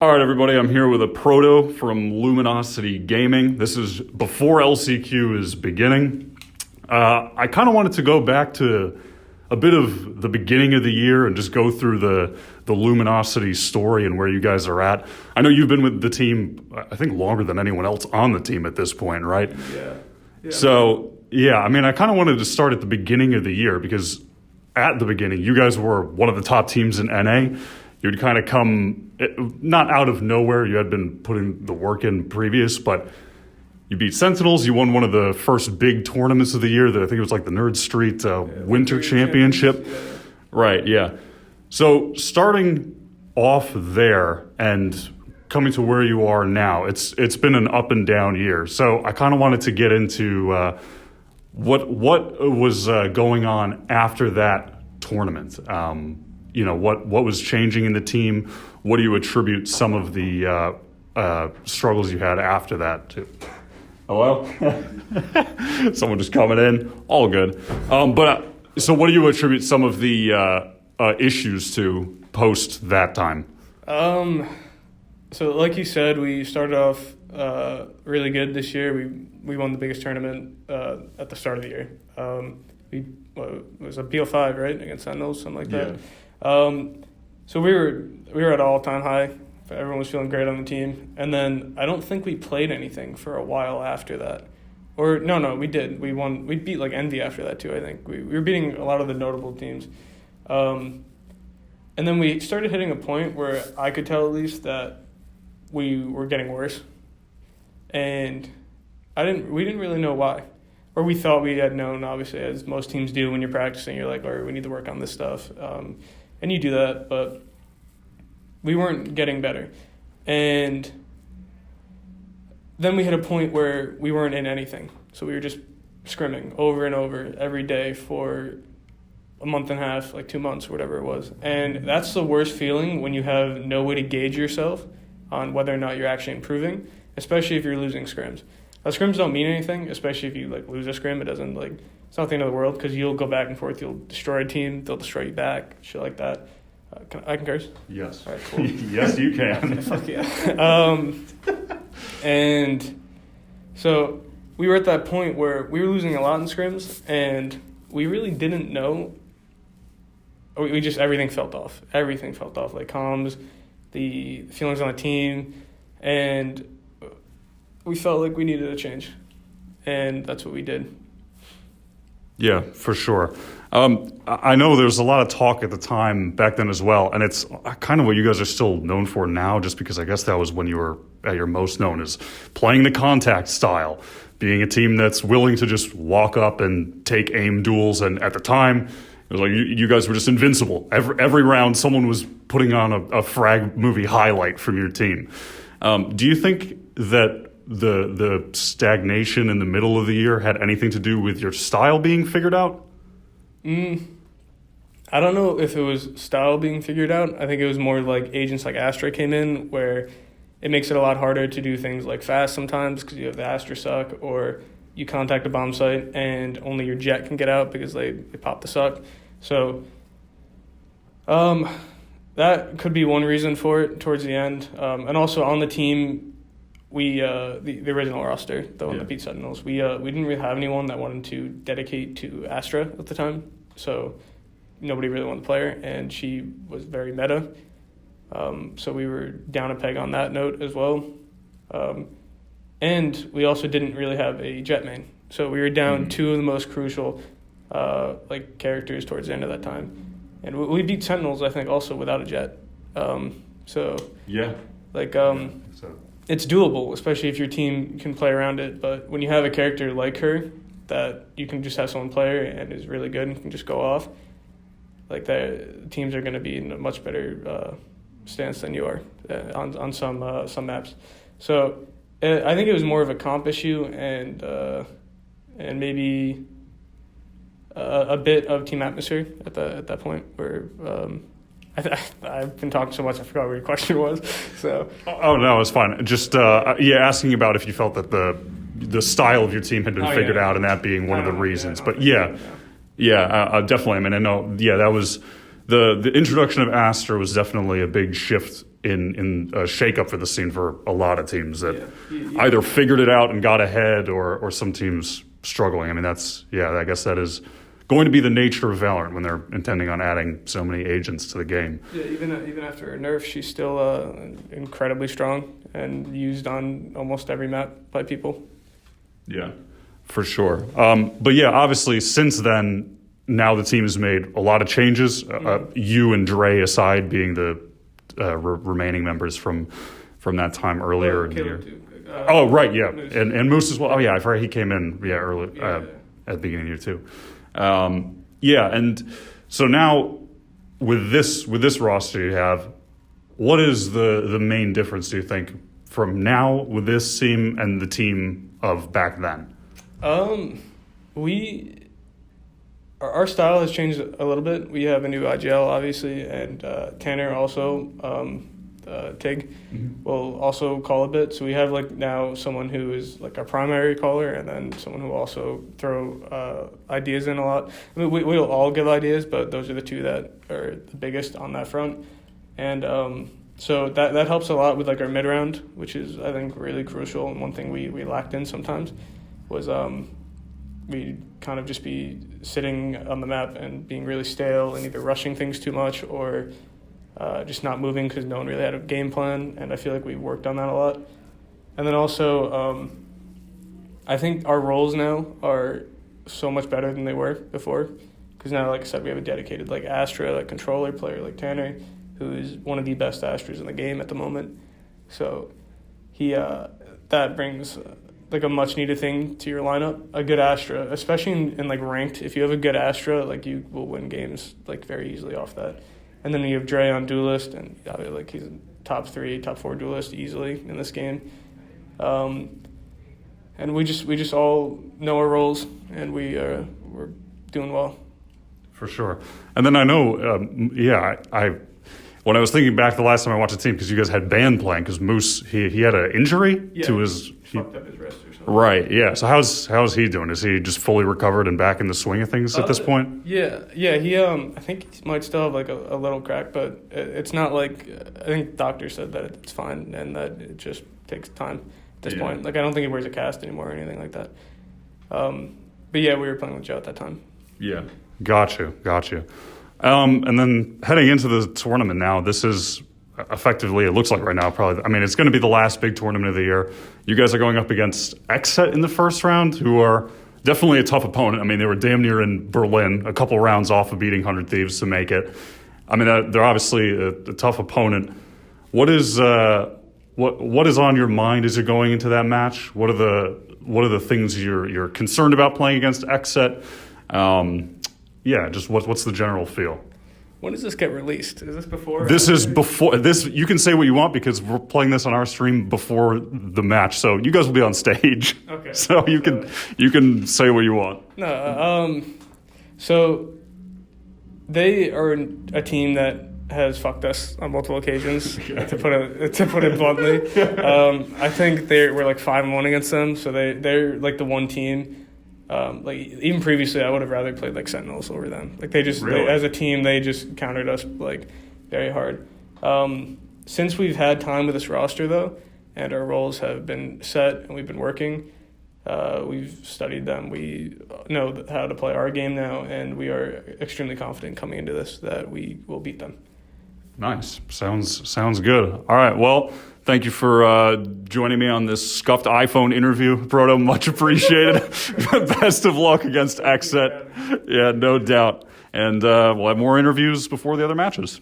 All right, everybody, I'm here with Aproto from Luminosity Gaming. This is before LCQ is beginning. I kind of wanted to go back to a bit of the beginning of the year and just go through the Luminosity story and where you guys are at. I know you've been with the team, I think, longer than anyone else on the team at this point, right? Yeah. So, I mean, I kind of wanted to start at the beginning of the year because at the beginning, you guys were one of the top teams in NA. You'd kind of come, not out of nowhere, you had been putting the work in previous, but you beat Sentinels, you won one of the first big tournaments of the year, I think it was like the Nerd Street Winter Championship. Yeah. Right, yeah. So starting off there and coming to where you are now, it's been an up and down year. So I kind of wanted to get into what was going on after that tournament. What was changing in the team? What do you attribute some of the struggles you had after that to? Hello? Someone just coming in. All good. So what do you attribute some of the issues to post that time? So like you said, we started off really good this year. We won the biggest tournament at the start of the year. It was a BO5, right, against Sentinels, something like that. So we were at all-time high. Everyone was feeling great on the team. And then I don't think we played anything for a while after that. Or no, we did. We won. We beat like Envy after that too, I think. We were beating a lot of the notable teams. And then we started hitting a point where I could tell at least that we were getting worse. And we didn't really know why. Or we thought we had known, obviously, as most teams do when you're practicing. You're like, all right, we need to work on this stuff. And you do that, but we weren't getting better. And then we hit a point where we weren't in anything. So we were just scrimming over and over every day for a month and a half, like 2 months or whatever it was. And that's the worst feeling when you have no way to gauge yourself on whether or not you're actually improving, especially if you're losing scrims. Scrims don't mean anything, especially if you lose a scrim. It doesn't it's not the end of the world because you'll go back and forth. You'll destroy a team. They'll destroy you back. Shit like that. I can curse? Yes. All right, cool. Yes, you can. Fuck yeah. And so we were at that point where we were losing a lot in scrims, and we really didn't know. We just everything felt off. Everything felt off, like comms, the feelings on the team, and we felt like we needed a change, and that's what we did. Yeah, for sure. I know there was a lot of talk at the time back then as well, and it's kind of what you guys are still known for now, just because I guess that was when you were at your most known, is playing the contact style, being a team that's willing to just walk up and take aim duels, and at the time, it was like you guys were just invincible. Every round, someone was putting on a frag movie highlight from your team. Do you think that the stagnation in the middle of the year had anything to do with your style being figured out? I don't know if it was style being figured out. I think it was more like agents like Astra came in, where it makes it a lot harder to do things like fast sometimes because you have the Astra suck, or you contact a bomb site and only your jet can get out because they pop the suck. So that could be one reason for it towards the end. And also on the team, we the original roster, the one that beat Sentinels, we didn't really have anyone that wanted to dedicate to Astra at the time, so nobody really wanted to play her, and she was very meta, so we were down a peg on that note as well, and we also didn't really have a jet main, so we were down two of the most crucial characters towards the end of that time, and we beat Sentinels, I think, also without a jet, it's doable, especially if your team can play around it. But when you have a character like her that you can just have someone play her and is really good and can just go off, the teams are going to be in a much better stance than you are on some maps. So I think it was more of a comp issue and maybe a bit of team atmosphere at that point where. I've been talking so much, I forgot what your question was. So. Oh no, it's fine. Just asking about if you felt that the style of your team had been figured out, and that being one of the reasons. But definitely. I mean, I know. Yeah, that was the introduction of Astra was definitely a big shift in a shakeup for the scene for a lot of teams that Yeah. either figured it out and got ahead, or some teams struggling. I mean, I guess that is going to be the nature of Valorant when they're intending on adding so many agents to the game. Yeah, even after a nerf, she's still incredibly strong and used on almost every map by people. Yeah, for sure. But yeah, obviously since then, now the team has made a lot of changes. You and Dre aside being the remaining members from that time earlier in the year. Too. Oh, right, yeah. Moose. And Moose as well. Oh, yeah, I forgot he came in early at the beginning of the year too. Yeah, and so now with this roster you have, what is the main difference, do you think, from now with this team and the team of back then? Our style has changed a little bit. We have a new IGL, obviously, and Tanner also, Tig, will also call a bit. So we have like now someone who is like our primary caller, and then someone who will also throw ideas in a lot. I mean, we'll all give ideas, but those are the two that are the biggest on that front. And so that helps a lot with like our mid round, which is I think really crucial. And one thing we lacked in sometimes was we'd kind of just be sitting on the map and being really stale and either rushing things too much or just not moving because no one really had a game plan. And I feel like we worked on that a lot. And then also, I think our roles now are so much better than they were before. Because now, like I said, we have a dedicated like Astra, like controller player like Tanner, who is one of the best Astras in the game at the moment. So he that brings like a much needed thing to your lineup. A good Astra, especially in like ranked. If you have a good Astra, like you will win games like very easily off that. And then you have Dre on Duelist, and like he's a top 3, top 4 Duelist easily in this game. And we just all know our roles, and we're doing well. For sure. And then I know, I when I was thinking back the last time I watched the team, because you guys had band playing, because Moose, he had an injury to his... fucked up his wrist or something. Right, yeah. So how's he doing? Is he just fully recovered and back in the swing of things at this point? Yeah. He I think he might still have like a little crack, but it's not like I think doctor said that it's fine and that it just takes time at this point. Like I don't think he wears a cast anymore or anything like that. But yeah, we were playing with Joe at that time. Yeah, got you. And then heading into the tournament now, this is effectively, it looks like right now, probably, I mean, it's going to be the last big tournament of the year. You guys are going up against Xset in the first round, who are definitely a tough opponent. I mean, they were damn near in Berlin, a couple rounds off of beating 100 Thieves to make it. I mean, they're obviously a tough opponent. What is on your mind as you're going into that match? What are the things you're concerned about playing against Xset? Just what's the general feel? When does this get released? Is this before? This is before. This you can say what you want because we're playing this on our stream before the match, so you guys will be on stage. Okay. So you can say what you want. No. So they are a team that has fucked us on multiple occasions, to put it bluntly. I think we're like 5-1 against them, so they're like the one team. Like even previously, I would have rather played like Sentinels over them. Like as a team, they just countered us like very hard. Since we've had time with this roster though, and our roles have been set and we've been working, we've studied them. We know how to play our game now, and we are extremely confident coming into this that we will beat them. Nice. Sounds good. All right. Well, thank you for joining me on this scuffed iPhone interview, Aproto. Much appreciated. Best of luck against Xset. Yeah, no doubt. And we'll have more interviews before the other matches.